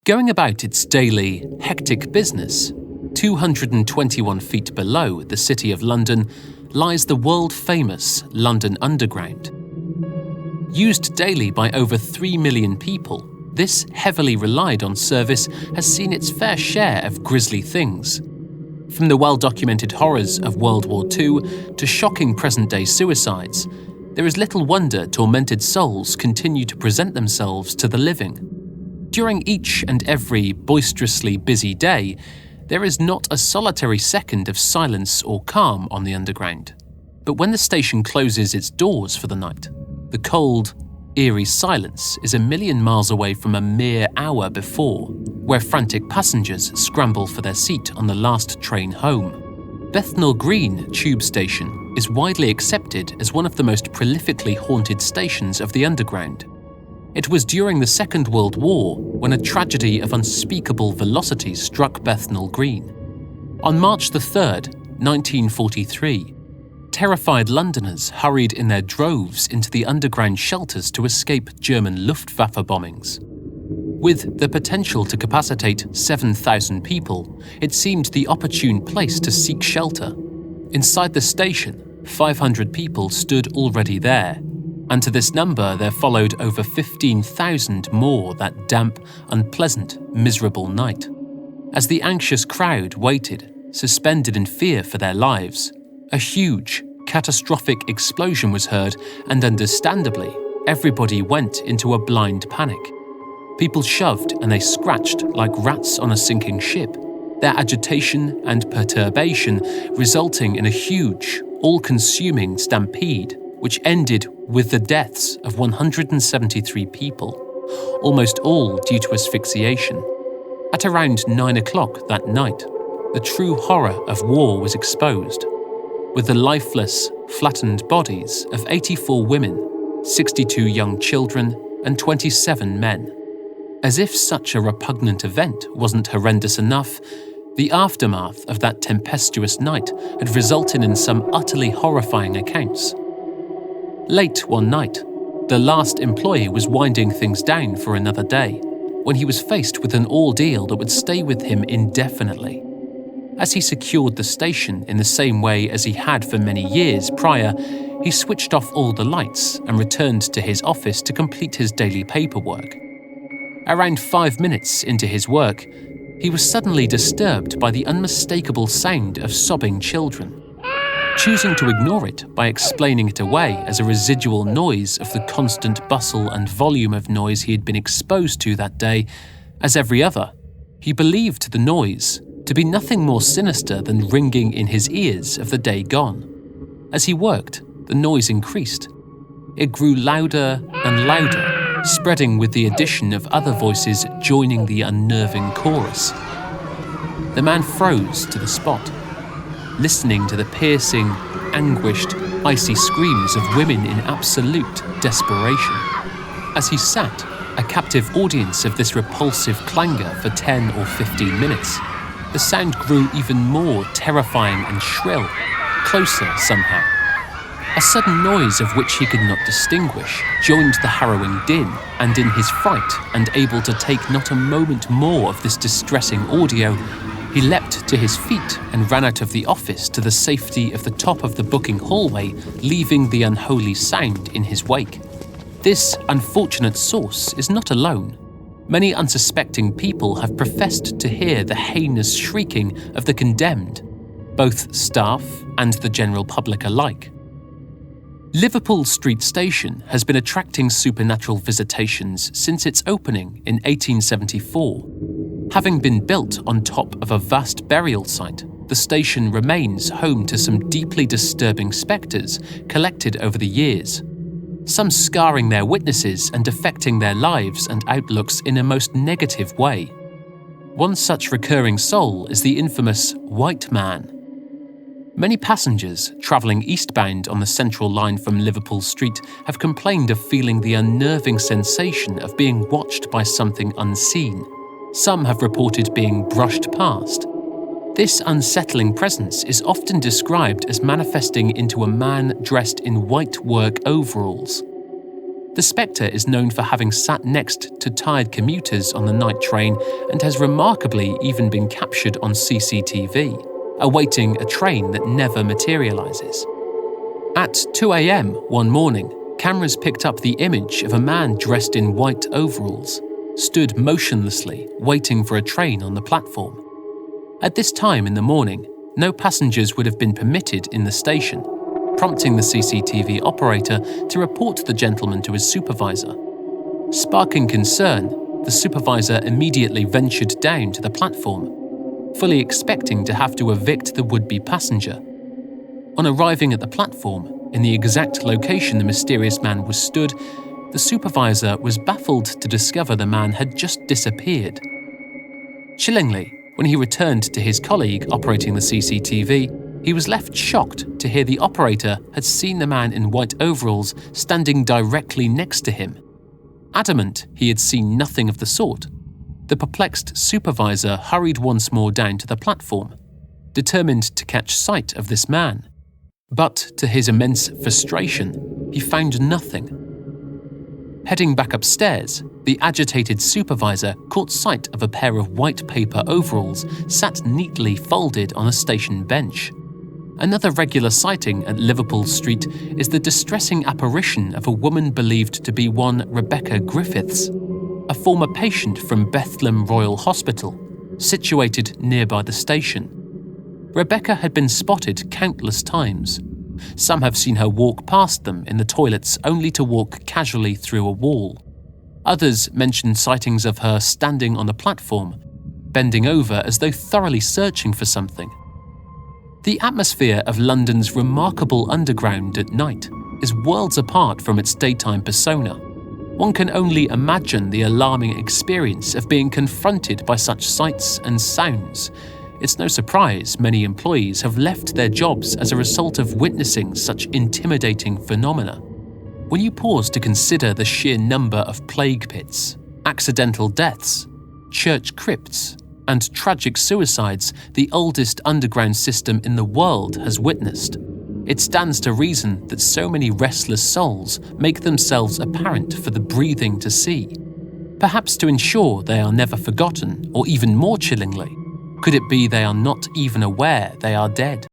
Going about its daily, hectic business, 221 feet below the City of London lies the world-famous London Underground. Used daily by over 3 million people, this heavily relied-on service has seen its fair share of grisly things. From the well-documented horrors of World War II to shocking present-day suicides, there is little wonder tormented souls continue to present themselves to the living. During each and every boisterously busy day, there is not a solitary second of silence or calm on the Underground. But when the station closes its doors for the night, the cold, eerie silence is a million miles away from a mere hour before, where frantic passengers scramble for their seat on the last train home. Bethnal Green tube station is widely accepted as one of the most prolifically haunted stations of the Underground. It was during the Second World War when a tragedy of unspeakable velocity struck Bethnal Green. On March 3rd, 1943, terrified Londoners hurried in their droves into the underground shelters to escape German Luftwaffe bombings. With the potential to capacitate 7,000 people, it seemed the opportune place to seek shelter. Inside the station, 500 people stood already there, and to this number there followed over 15,000 more that damp, unpleasant, miserable night. As the anxious crowd waited, suspended in fear for their lives, a huge, catastrophic explosion was heard, and understandably, everybody went into a blind panic. People shoved and they scratched like rats on a sinking ship, their agitation and perturbation resulting in a huge, all-consuming stampede which ended with the deaths of 173 people, almost all due to asphyxiation. At around 9 o'clock that night, the true horror of war was exposed, with the lifeless, flattened bodies of 84 women, 62 young children, and 27 men. As if such a repugnant event wasn't horrendous enough, the aftermath of that tempestuous night had resulted in some utterly horrifying accounts. Late one night, the last employee was winding things down for another day, when he was faced with an ordeal that would stay with him indefinitely. As he secured the station in the same way as he had for many years prior, he switched off all the lights and returned to his office to complete his daily paperwork. Around 5 minutes into his work, he was suddenly disturbed by the unmistakable sound of sobbing children. Choosing to ignore it by explaining it away as a residual noise of the constant bustle and volume of noise he had been exposed to that day, as every other, he believed the noise to be nothing more sinister than ringing in his ears of the day gone. As he worked, the noise increased. It grew louder and louder, spreading with the addition of other voices joining the unnerving chorus. The man froze to the spot, listening to the piercing, anguished, icy screams of women in absolute desperation. As he sat, a captive audience of this repulsive clangor for 10 or 15 minutes, the sound grew even more terrifying and shrill, closer somehow. A sudden noise of which he could not distinguish joined the harrowing din, and in his fright and able to take not a moment more of this distressing audio, he leapt to his feet and ran out of the office to the safety of the top of the booking hallway, leaving the unholy sound in his wake. This unfortunate source is not alone. Many unsuspecting people have professed to hear the heinous shrieking of the condemned, both staff and the general public alike. Liverpool Street Station has been attracting supernatural visitations since its opening in 1874. Having been built on top of a vast burial site, the station remains home to some deeply disturbing spectres collected over the years, some scarring their witnesses and affecting their lives and outlooks in a most negative way. One such recurring soul is the infamous White Man. Many passengers travelling eastbound on the Central Line from Liverpool Street have complained of feeling the unnerving sensation of being watched by something unseen. Some have reported being brushed past. This unsettling presence is often described as manifesting into a man dressed in white work overalls. The spectre is known for having sat next to tired commuters on the night train and has remarkably even been captured on CCTV, awaiting a train that never materialises. At 2 a.m. one morning, cameras picked up the image of a man dressed in white overalls, stood motionlessly waiting for a train on the platform. At this time in the morning, no passengers would have been permitted in the station, prompting the CCTV operator to report the gentleman to his supervisor. Sparking concern, the supervisor immediately ventured down to the platform, fully expecting to have to evict the would-be passenger. On arriving at the platform, in the exact location the mysterious man was stood, the supervisor was baffled to discover the man had just disappeared. Chillingly, when he returned to his colleague operating the CCTV, he was left shocked to hear the operator had seen the man in white overalls standing directly next to him. Adamant he had seen nothing of the sort, the perplexed supervisor hurried once more down to the platform, determined to catch sight of this man. But to his immense frustration, he found nothing. Heading back upstairs, the agitated supervisor caught sight of a pair of white paper overalls sat neatly folded on a station bench. Another regular sighting at Liverpool Street is the distressing apparition of a woman believed to be one Rebecca Griffiths, a former patient from Bethlem Royal Hospital, situated nearby the station. Rebecca had been spotted countless times. Some have seen her walk past them in the toilets only to walk casually through a wall. Others mention sightings of her standing on the platform, bending over as though thoroughly searching for something. The atmosphere of London's remarkable underground at night is worlds apart from its daytime persona. One can only imagine the alarming experience of being confronted by such sights and sounds. It's no surprise many employees have left their jobs as a result of witnessing such intimidating phenomena. When you pause to consider the sheer number of plague pits, accidental deaths, church crypts, and tragic suicides the oldest underground system in the world has witnessed, it stands to reason that so many restless souls make themselves apparent for the breathing to see. Perhaps to ensure they are never forgotten, or even more chillingly, could it be they are not even aware they are dead?